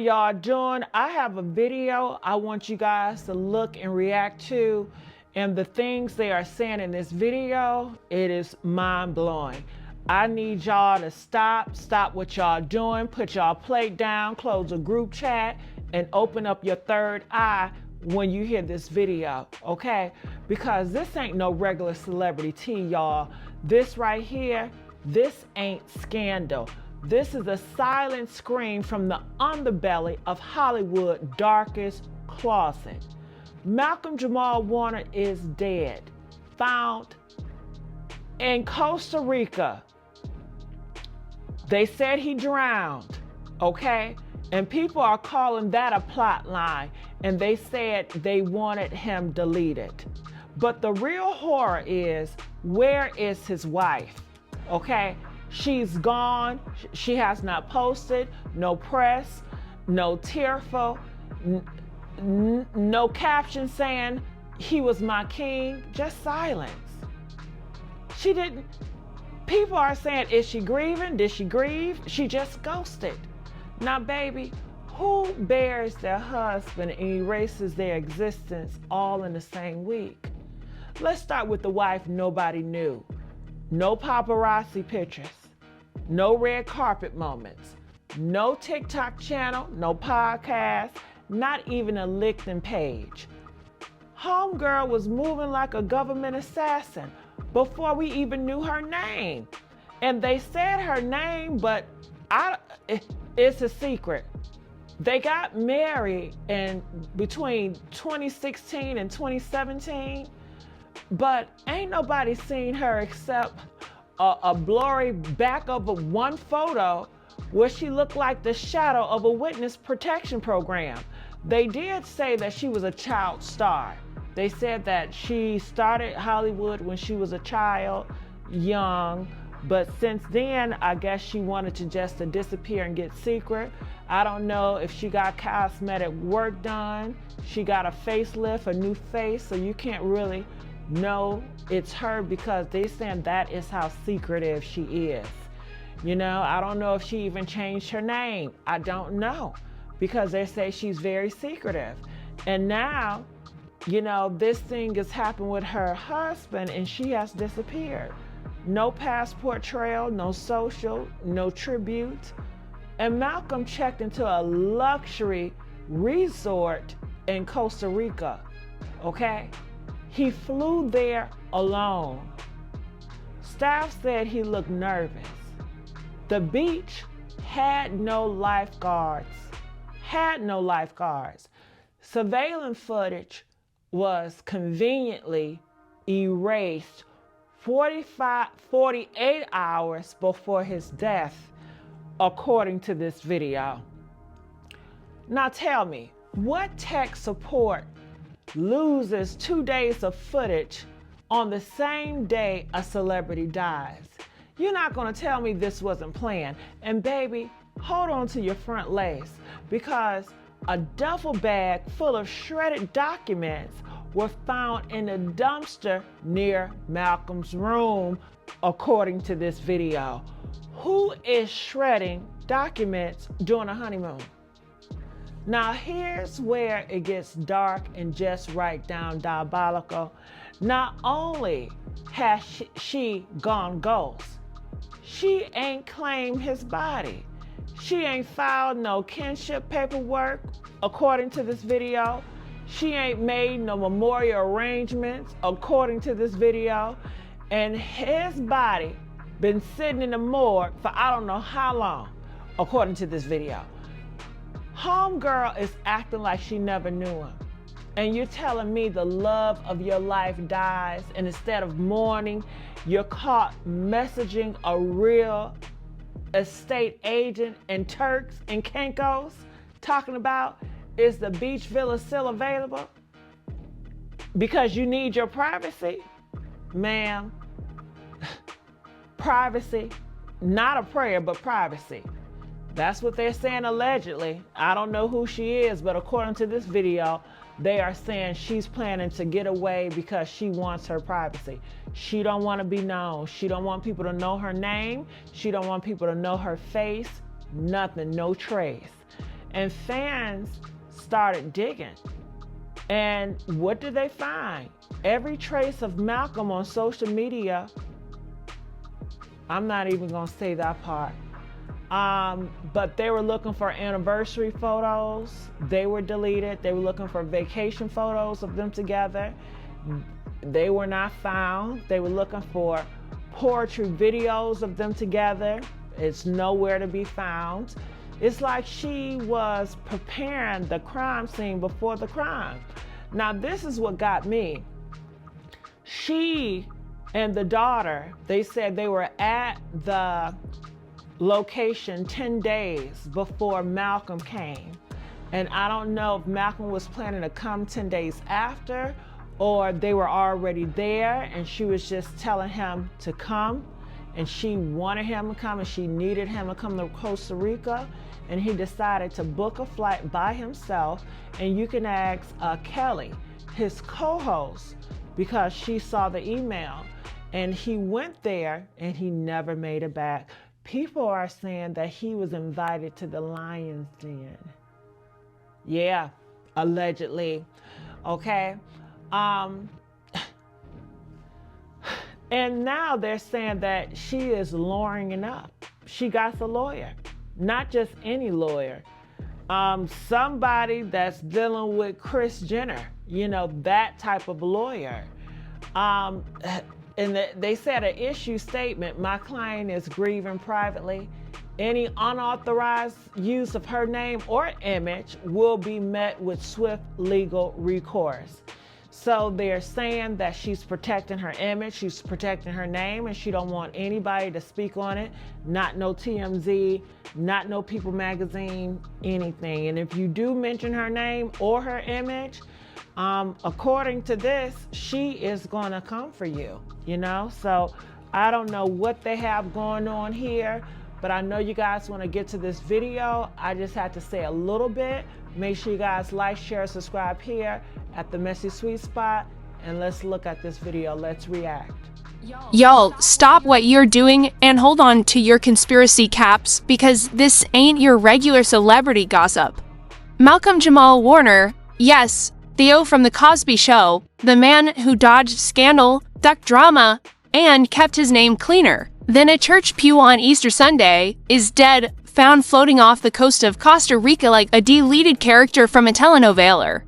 y'all doing? I have a video I want you guys to look and react to, and the things they are saying in this video, it is mind-blowing. I need y'all to stop what y'all doing, put y'all plate down, close the group chat, and open up your third eye when you hear this video, okay? Because this ain't no regular celebrity tea, y'all. This right here, this ain't scandal. This is a silent scream from the underbelly of Hollywood's darkest closet. Malcolm-Jamal Warner is dead, found in Costa Rica. They said he drowned, okay? And people are calling that a plot line, and they said they wanted him deleted. But the real horror is, where is his wife, okay? She's gone. She has not posted, no press, no tearful, no caption saying he was my king, just silence. She didn't. People are saying, is she grieving? Did she grieve? She just ghosted. Now, baby, who buries their husband and erases their existence all in the same week? Let's start with the wife nobody knew. No paparazzi pictures, no red carpet moments, no TikTok channel, no podcast, not even a LinkedIn page. Homegirl was moving like a government assassin before we even knew her name. And they said her name, but it's a secret. They got married between 2016 and 2017, but ain't nobody seen her except a blurry back of one photo where she looked like the shadow of a witness protection program. They did say that she was a child star. They said that she started Hollywood when she was a child, young, but since then, I guess she wanted to just disappear and get secret. I don't know if she got cosmetic work done. She got a facelift, a new face, so you can't really know it's her because they saying that is how secretive she is. You know, I don't know if she even changed her name. I don't know because they say she's very secretive. And now, you know, this thing has happened with her husband and she has disappeared. No passport trail, no social, no tribute. And Malcolm checked into a luxury resort in Costa Rica, okay? He flew there alone. Staff said he looked nervous. The beach had no lifeguards, Surveillance footage was conveniently erased 48 hours before his death, according to this video. Now tell me, what tech support loses 2 days of footage on the same day a celebrity dies? You're not gonna tell me this wasn't planned. And baby, hold on to your front lace because a duffel bag full of shredded documents were found in a dumpster near Malcolm's room, according to this video. Who is shredding documents during a honeymoon? Now here's where it gets dark and just right down diabolical. Not only has she gone ghost, she ain't claimed his body. She ain't filed no kinship paperwork, according to this video. She ain't made no memorial arrangements, according to this video. And his body been sitting in the morgue for I don't know how long, according to this video. Homegirl is acting like she never knew him. And you're telling me the love of your life dies, and instead of mourning, you're caught messaging a real estate agent in Turks and Caicos, talking about, is the beach villa still available? Because you need your privacy? Ma'am, privacy, not a prayer, but privacy. That's what they're saying allegedly. I don't know who she is, but according to this video, they are saying she's planning to get away because she wants her privacy. She don't want to be known. She don't want people to know her name. She don't want people to know her face, nothing, no trace. And fans started digging. And what did they find? Every trace of Malcolm on social media. I'm not even gonna say that part. But they were looking for anniversary photos. They were deleted. They were looking for vacation photos of them together. They were not found. They were looking for poetry videos of them together. It's nowhere to be found. It's like she was preparing the crime scene before the crime. Now, this is what got me. She and the daughter, they said they were at the location 10 days before Malcolm came. And I don't know if Malcolm was planning to come 10 days after, or they were already there and she was just telling him to come, and she wanted him to come and she needed him to come to Costa Rica, and he decided to book a flight by himself. And you can ask Kelly, his co-host, because she saw the email, and he went there and he never made it back. People are saying that he was invited to the Lion's Den. Yeah, allegedly. Okay. And now they're saying that she is lawyering it up. She got a lawyer, not just any lawyer. Somebody that's dealing with Kris Jenner, you know, that type of lawyer. And they said an issue statement, my client is grieving privately. Any unauthorized use of her name or image will be met with swift legal recourse. So they're saying that she's protecting her image, she's protecting her name, and she don't want anybody to speak on it. Not no TMZ, not no People Magazine, anything. And if you do mention her name or her image, according to this, she is gonna come for you, you know? So I don't know what they have going on here, but I know you guys wanna get to this video. I just had to say a little bit. Make sure you guys like, share, subscribe here at the Messy Sweet Spot, and let's look at this video. Let's react. Y'all, stop what you're doing and hold on to your conspiracy caps, because this ain't your regular celebrity gossip. Malcolm-Jamal Warner, yes, Theo from The Cosby Show, the man who dodged scandal, ducked drama, and kept his name cleaner than a church pew on Easter Sunday, is dead, found floating off the coast of Costa Rica like a deleted character from a telenovela.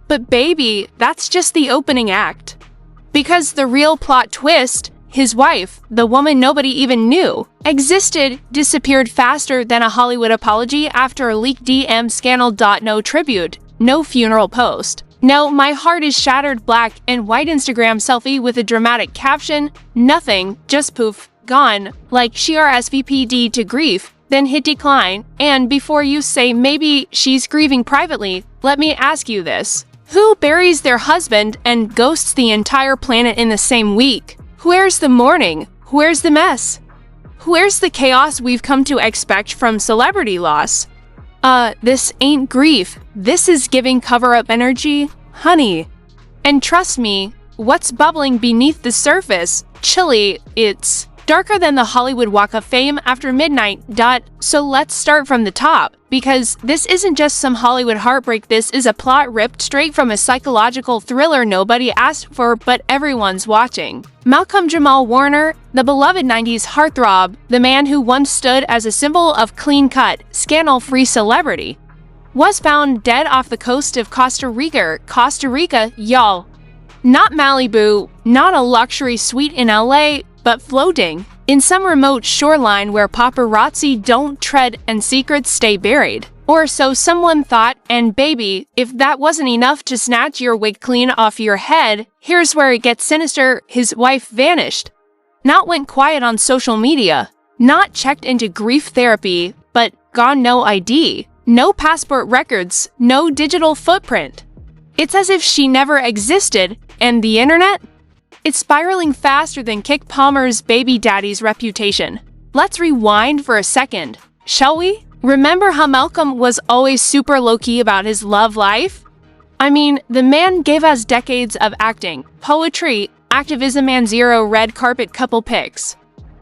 But baby, that's just the opening act. Because the real plot twist, his wife, the woman nobody even knew, existed, disappeared faster than a Hollywood apology after a leaked DM scandal. No tribute, no funeral post. No, my heart is shattered black and white Instagram selfie with a dramatic caption, nothing, just poof, gone, like she RSVP'd to grief, then hit decline. And before you say maybe she's grieving privately, let me ask you this. Who buries their husband and ghosts the entire planet in the same week? Where's the mourning? Where's the mess? Where's the chaos we've come to expect from celebrity loss? This ain't grief. This is giving cover-up energy, honey. And trust me, what's bubbling beneath the surface, chilly, it's darker than the Hollywood Walk of Fame after midnight. So let's start from the top, because this isn't just some Hollywood heartbreak, this is a plot ripped straight from a psychological thriller nobody asked for but everyone's watching. Malcolm-Jamal Warner, the beloved 90s heartthrob, the man who once stood as a symbol of clean-cut, scandal-free celebrity, was found dead off the coast of Costa Rica, y'all. Not Malibu, not a luxury suite in LA, but floating in some remote shoreline where paparazzi don't tread and secrets stay buried. Or so someone thought, and baby, if that wasn't enough to snatch your wig clean off your head, here's where it gets sinister. His wife vanished. Not went quiet on social media, not checked into grief therapy, but gone no ID, no passport records, no digital footprint. It's as if she never existed, and the internet? It's spiraling faster than Kick Palmer's baby daddy's reputation. Let's rewind for a second, shall we? Remember how Malcolm was always super low-key about his love life? I mean, the man gave us decades of acting, poetry, activism, and zero red carpet couple pics.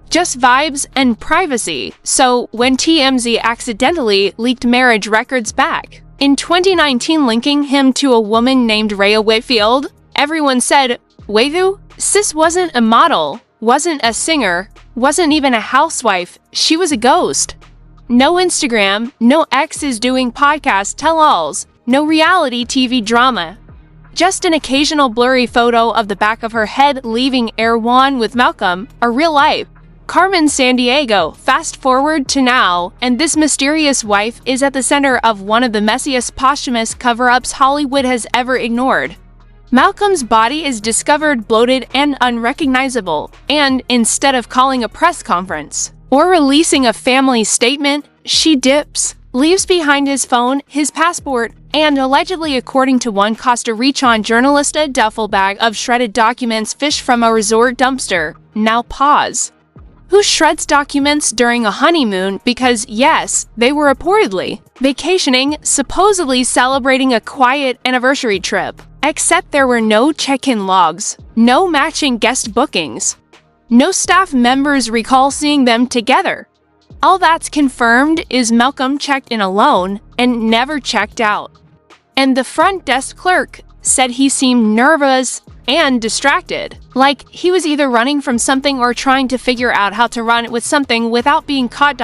Just vibes and privacy. So when TMZ accidentally leaked marriage records back in 2019, linking him to a woman named Rhea Whitfield, everyone said, "Wait, sis wasn't a model, wasn't a singer, wasn't even a housewife, she was a ghost." No Instagram, no exes doing podcast tell-alls, no reality TV drama. Just an occasional blurry photo of the back of her head leaving Air One with Malcolm, a real life. Carmen Sandiego, fast forward to now, and this mysterious wife is at the center of one of the messiest posthumous cover-ups Hollywood has ever ignored. Malcolm's body is discovered bloated and unrecognizable, and instead of calling a press conference or releasing a family statement, she dips, leaves behind his phone, his passport, and allegedly, according to one Costa Rican journalist, a duffel bag of shredded documents fished from a resort dumpster. Now pause. Who shreds documents during a honeymoon because, yes, they were reportedly vacationing, supposedly celebrating a quiet anniversary trip? Except there were no check-in logs, no matching guest bookings, no staff members recall seeing them together. All that's confirmed is Malcolm checked in alone and never checked out. And the front desk clerk said he seemed nervous and distracted, like he was either running from something or trying to figure out how to run with something without being caught.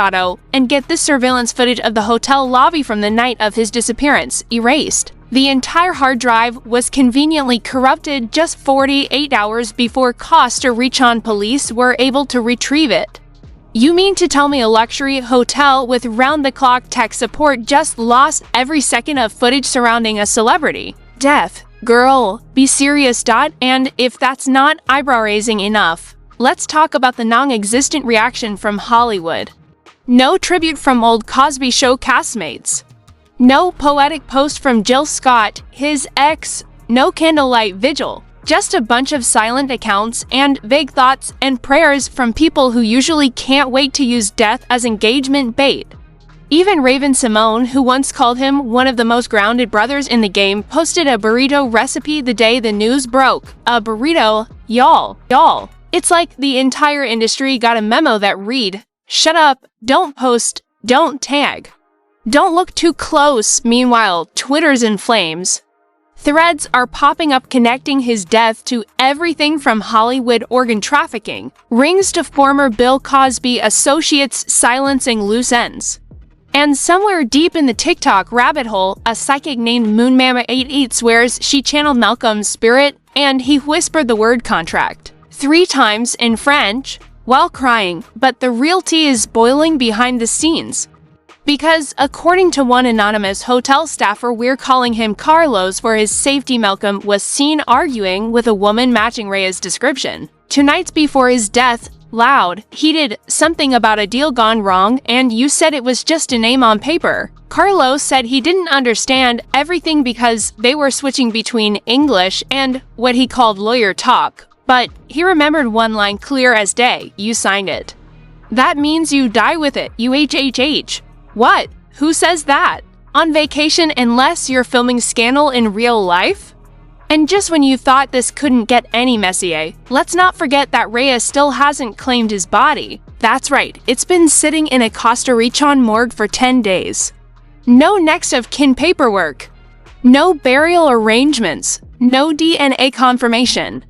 And get this surveillance footage of the hotel lobby from the night of his disappearance erased. The entire hard drive was conveniently corrupted just 48 hours before Costa Rican police were able to retrieve it. You mean to tell me a luxury hotel with round-the-clock tech support just lost every second of footage surrounding a celebrity death? Girl, be serious. And if that's not eyebrow-raising enough, let's talk about the non-existent reaction from Hollywood. No tribute from old Cosby Show castmates. No poetic post from Jill Scott, his ex, no candlelight vigil. Just a bunch of silent accounts and vague thoughts and prayers from people who usually can't wait to use death as engagement bait. Even Raven Simone, who once called him one of the most grounded brothers in the game, posted a burrito recipe the day the news broke. A burrito, y'all. It's like the entire industry got a memo that read, "Shut up, don't post, don't tag. Don't look too close." Meanwhile, Twitter's in flames. Threads are popping up connecting his death to everything from Hollywood organ trafficking, rings to former Bill Cosby associates silencing loose ends. And somewhere deep in the TikTok rabbit hole, a psychic named Moon Mama 88 swears she channeled Malcolm's spirit and he whispered the word contract 3 times in French while crying, but the real tea is boiling behind the scenes. Because, according to one anonymous hotel staffer, we're calling him Carlos for his safety, Malcolm was seen arguing with a woman matching Rhea's description 2 nights before his death, loud, heated, something about a deal gone wrong, and you said it was just a name on paper. Carlos said he didn't understand everything because they were switching between English and what he called lawyer talk, but he remembered one line clear as day: "You signed it." That means you die with it, you HHH. What? Who says that? On vacation unless you're filming Scandal in real life? And just when you thought this couldn't get any messier, let's not forget that Rhea still hasn't claimed his body. That's right, it's been sitting in a Costa Rican morgue for 10 days. No next of kin paperwork. No burial arrangements. No DNA confirmation.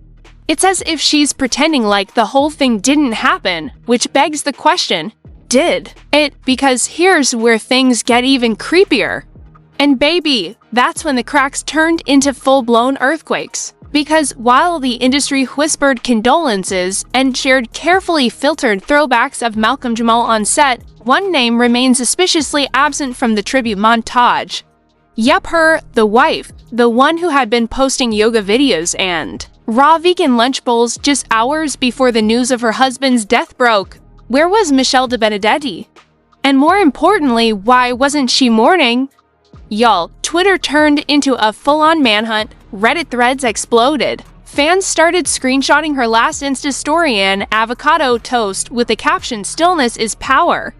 It's as if she's pretending like the whole thing didn't happen, which begs the question, did it? Because here's where things get even creepier. And baby, that's when the cracks turned into full-blown earthquakes. Because while the industry whispered condolences and shared carefully filtered throwbacks of Malcolm-Jamal on set, one name remained suspiciously absent from the tribute montage. Yep, her, the wife, the one who had been posting yoga videos and raw vegan lunch bowls just hours before the news of her husband's death broke. Where was Michelle de Benedetti? And more importantly, why wasn't she mourning? Y'all, Twitter turned into a full-on manhunt, Reddit threads exploded. Fans started screenshotting her last Insta story in avocado toast with the caption, "Stillness is power."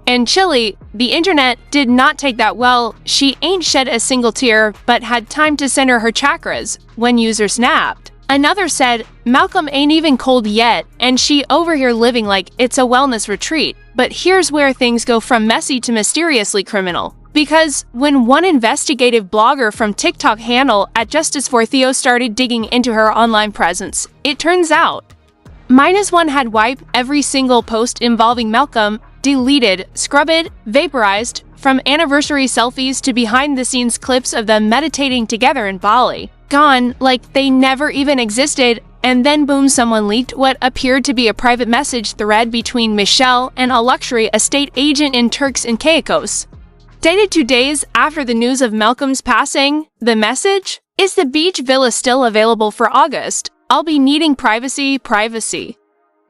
And Chile, the internet did not take that well. She ain't shed a single tear, but had time to center her chakras when user snapped. Another said, Malcolm ain't even cold yet, and she over here living like it's a wellness retreat. But here's where things go from messy to mysteriously criminal. Because when one investigative blogger from TikTok handle at Justice for Theo started digging into her online presence, it turns out -1 had wiped every single post involving Malcolm, deleted, scrubbed, vaporized, from anniversary selfies to behind-the-scenes clips of them meditating together in Bali. Gone like they never even existed, and then boom, someone leaked what appeared to be a private message thread between Michelle and a luxury estate agent in Turks and Caicos. Dated 2 days after the news of Malcolm's passing, the message? Is the beach villa still available for August? I'll be needing privacy.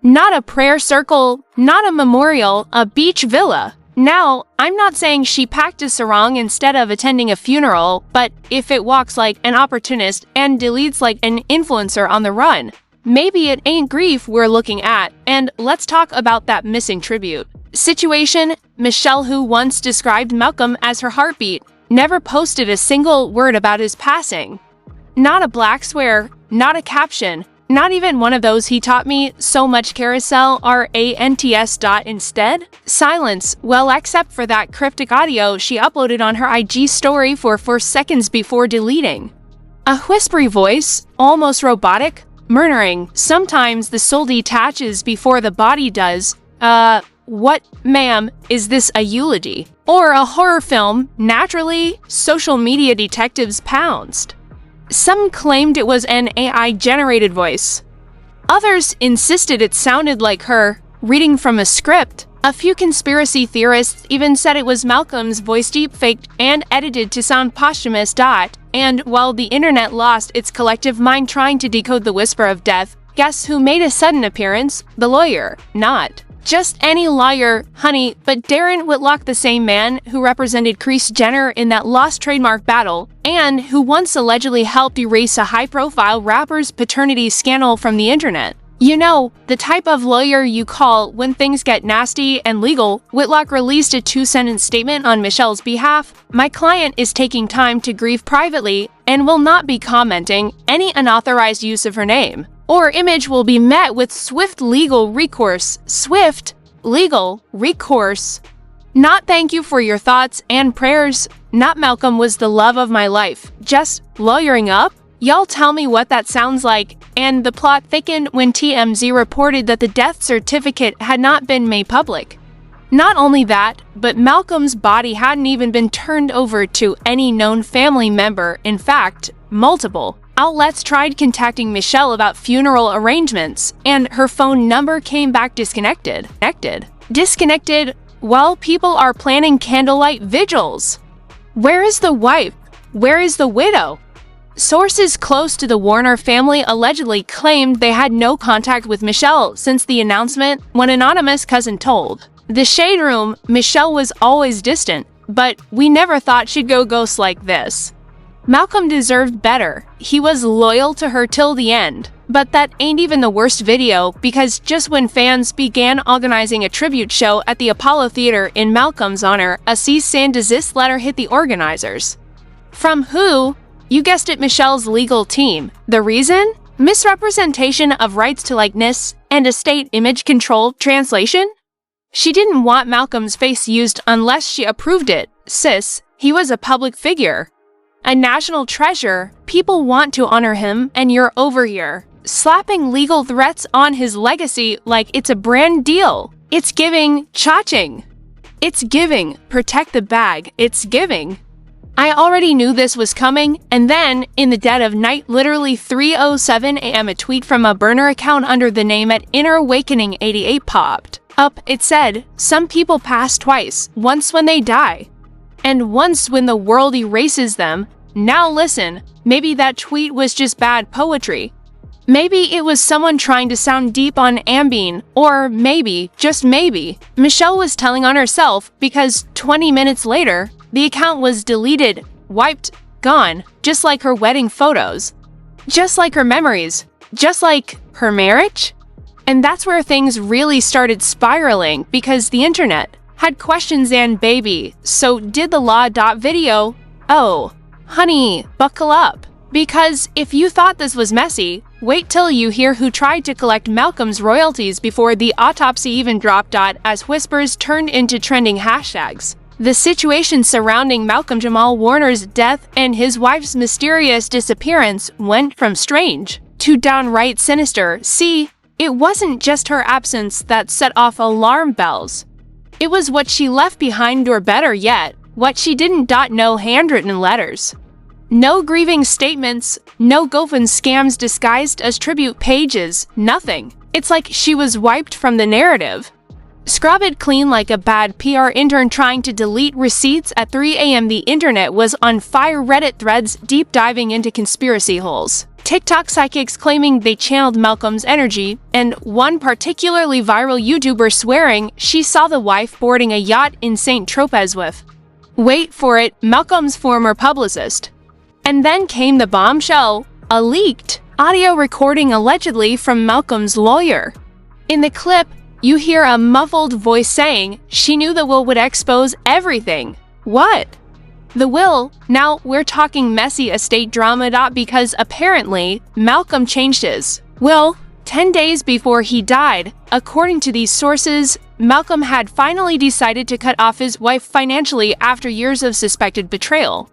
Not a prayer circle, not a memorial, a beach villa. Now, I'm not saying she packed a sarong instead of attending a funeral, but if it walks like an opportunist and deletes like an influencer on the run, maybe it ain't grief we're looking at. And let's talk about that missing tribute. Situation: Michelle, who once described Malcolm as her heartbeat, never posted a single word about his passing. Not a black swear, not a caption, not even one of those "he taught me so much" carousel RANTS. Instead, silence, well, except for that cryptic audio she uploaded on her IG story for 4 seconds before deleting. A whispery voice, almost robotic, murmuring, sometimes the soul detaches before the body does. What, ma'am, is this a eulogy? Or a horror film? Naturally, social media detectives pounced. Some claimed it was an AI-generated voice. Others insisted it sounded like her, reading from a script. A few conspiracy theorists even said it was Malcolm's voice deepfaked and edited to sound posthumous. And while the internet lost its collective mind trying to decode the whisper of death, guess who made a sudden appearance? The lawyer. Not just any lawyer, honey, but Darren Whitlock, the same man who represented Kris Jenner in that lost trademark battle, and who once allegedly helped erase a high-profile rapper's paternity scandal from the internet. You know, the type of lawyer you call when things get nasty and legal. Whitlock released a 2-sentence statement on Michelle's behalf. My client is taking time to grieve privately and will not be commenting any unauthorized use of her name or image will be met with swift legal recourse. Swift legal recourse. Not thank you for your thoughts and prayers. Not Malcolm was the love of my life. Just lawyering up? Y'all tell me what that sounds like. And the plot thickened when TMZ reported that the death certificate had not been made public. Not only that, but Malcolm's body hadn't even been turned over to any known family member. In fact, multiple. Outlets tried contacting Michelle about funeral arrangements, and her phone number came back disconnected. Disconnected while people are planning candlelight vigils. Where is the wife? Where is the widow? Sources close to the Warner family allegedly claimed they had no contact with Michelle since the announcement, when anonymous cousin told The Shade Room Michelle was always distant, but we never thought she'd go ghost like this. Malcolm deserved better. He was loyal to her till the end. But that ain't even the worst video, because just when fans began organizing a tribute show at the Apollo Theater in Malcolm's honor, a cease and desist letter hit the organizers. From who? You guessed it, Michelle's legal team. The reason? Misrepresentation of rights to likeness and estate image control. Translation? She didn't want Malcolm's face used unless she approved it. Sis, he was a public figure. A national treasure. People want to honor him, and you're over here slapping legal threats on his legacy like it's a brand deal. It's giving cha-ching. It's giving protect the bag. It's giving. I already knew this was coming, and then, in the dead of night, literally 3:07 a.m., a tweet from a burner account under the name at Inner Awakening 88 popped up. It said, "Some people pass twice, once when they die, and once when the world erases them. Now listen, maybe that tweet was just bad poetry. Maybe it was someone trying to sound deep on Ambien, or maybe, just maybe, Michelle was telling on herself because 20 minutes later, the account was deleted, wiped, gone, just like her wedding photos, just like her memories, just like her marriage." And that's where things really started spiraling, because the internet had questions and baby, so did the law. Video. Oh, honey, buckle up. Because if you thought this was messy, wait till you hear who tried to collect Malcolm's royalties before the autopsy even dropped out as whispers turned into trending hashtags. The situation surrounding Malcolm-Jamal Warner's death and his wife's mysterious disappearance went from strange to downright sinister. See, it wasn't just her absence that set off alarm bells. It was what she left behind, or better yet, what she didn't. No handwritten letters. No grieving statements, no GoFundMe scams disguised as tribute pages, nothing. It's like she was wiped from the narrative. Scrubbed clean like a bad PR intern trying to delete receipts at 3 a.m. The internet was on fire. Reddit threads deep diving into conspiracy holes. TikTok psychics claiming they channeled Malcolm's energy, and one particularly viral YouTuber swearing she saw the wife boarding a yacht in St. Tropez with, wait for it, Malcolm's former publicist. And then came the bombshell, a leaked audio recording allegedly from Malcolm's lawyer. In the clip, you hear a muffled voice saying she knew the will would expose everything. What? The will? Now we're talking messy estate drama. Because apparently, Malcolm changed his will 10 days before he died. According to these sources, Malcolm had finally decided to cut off his wife financially after years of suspected betrayal.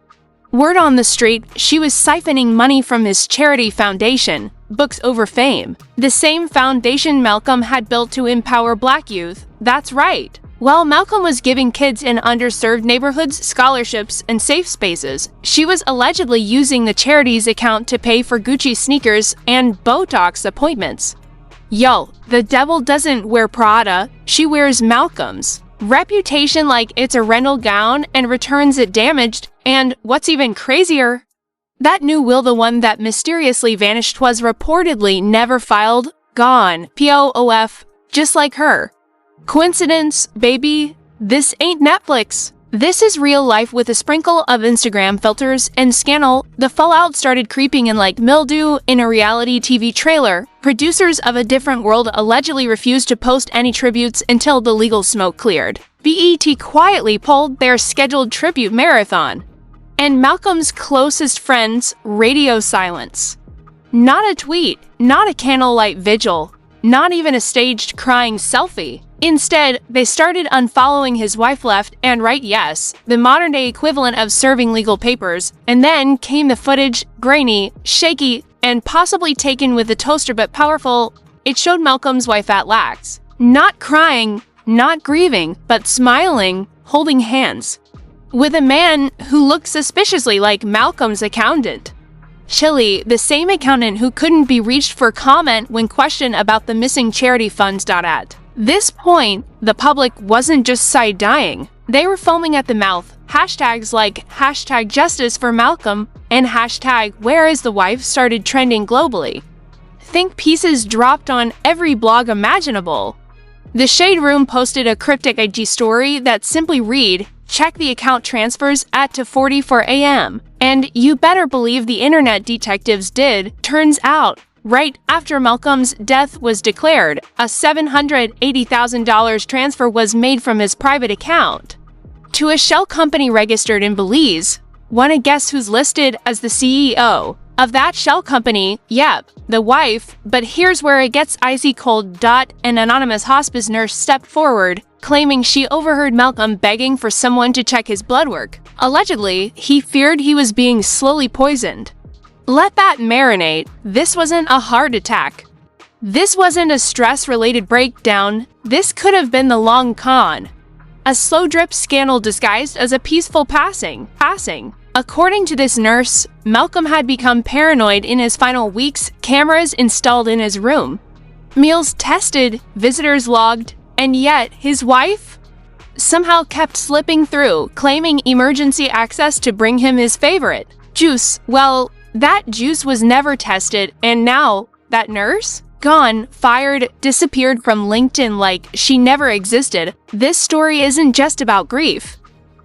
Word on the street, she was siphoning money from his charity foundation, Books Over Fame. The same foundation Malcolm had built to empower Black youth. That's right. While Malcolm was giving kids in underserved neighborhoods scholarships and safe spaces, she was allegedly using the charity's account to pay for Gucci sneakers and Botox appointments. Yo, the devil doesn't wear Prada, she wears Malcolm's reputation like it's a rental gown and returns it damaged. And what's even crazier, that new will, the one that mysteriously vanished, was reportedly never filed, gone, POOF, just like her. Coincidence, baby? This ain't Netflix. This is real life with a sprinkle of Instagram filters and scandal. The fallout started creeping in like mildew in a reality TV trailer. Producers of A Different World allegedly refused to post any tributes until the legal smoke cleared. BET quietly pulled their scheduled tribute marathon. And Malcolm's closest friends, radio silence. Not a tweet, not a candlelight vigil, not even a staged crying selfie. Instead, they started unfollowing his wife left and right, yes, the modern-day equivalent of serving legal papers, and then came the footage, grainy, shaky, and possibly taken with a toaster but powerful. It showed Malcolm's wife at last. Not crying, not grieving, but smiling, holding hands. With a man who looked suspiciously like Malcolm's accountant. Chili, the same accountant who couldn't be reached for comment when questioned about the missing charity funds. At this point, the public wasn't just side-eyeing. They were foaming at the mouth. Hashtags like #justice for Malcolm and #where is the wife started trending globally. Think pieces dropped on every blog imaginable. The Shade Room posted a cryptic IG story that simply read, check the account transfers at 2:44 a.m. And you better believe the internet detectives did. Turns out, right after Malcolm's death was declared, a $780,000 transfer was made from his private account to a shell company registered in Belize. Wanna guess who's listed as the CEO of that shell company? Yep, the wife. But here's where it gets icy cold. An anonymous hospice nurse stepped forward, claiming she overheard Malcolm begging for someone to check his blood work. Allegedly, he feared he was being slowly poisoned. Let that marinate. This wasn't a heart attack. This wasn't a stress-related breakdown. This could have been the long con. A slow drip scandal disguised as a peaceful passing. According to this nurse, Malcolm had become paranoid in his final weeks, cameras installed in his room, meals tested, visitors logged, and yet his wife somehow kept slipping through, claiming emergency access to bring him his favorite juice. Well, that juice was never tested, and now that nurse? Gone, fired, disappeared from LinkedIn like she never existed. This story isn't just about grief.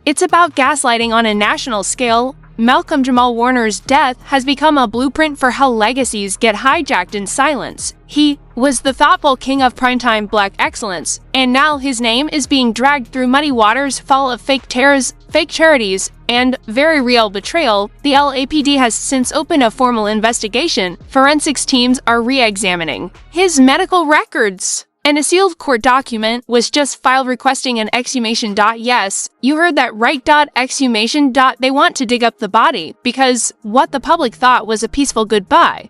It's about gaslighting on a national scale, Malcolm-Jamal Warner's death has become a blueprint for how legacies get hijacked in silence. He was the thoughtful king of primetime black excellence, and now his name is being dragged through muddy waters full of fake terrors, fake charities, and very real betrayal. The LAPD has since opened a formal investigation. Forensics teams are re-examining his medical records. And a sealed court document was just filed requesting an exhumation. Yes, you heard that right. Exhumation. They want to dig up the body because what the public thought was a peaceful goodbye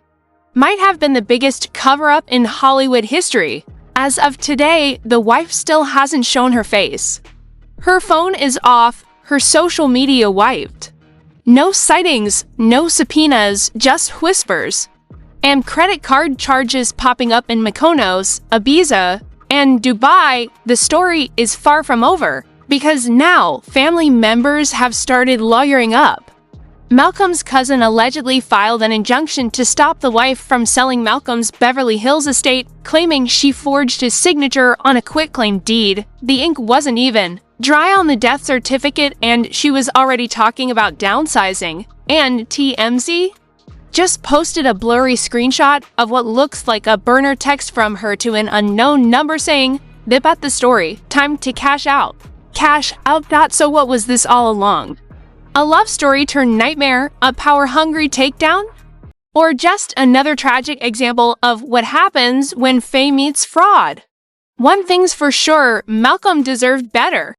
might have been the biggest cover-up in Hollywood history. As of today, the wife still hasn't shown her face. Her phone is off, her social media wiped. No sightings, no subpoenas, just whispers. And credit card charges popping up in Mykonos, Ibiza, and Dubai. The story is far from over, because now family members have started lawyering up. Malcolm's cousin allegedly filed an injunction to stop the wife from selling Malcolm's Beverly Hills estate, claiming she forged his signature on a quitclaim deed. The ink wasn't even dry on the death certificate, and she was already talking about downsizing. And TMZ just posted a blurry screenshot of what looks like a burner text from her to an unknown number saying, "Bip at the story, time to cash out." Cash out. So what was this all along? A love story turned nightmare, a power-hungry takedown? Or just another tragic example of what happens when fame meets fraud? One thing's for sure, Malcolm deserved better.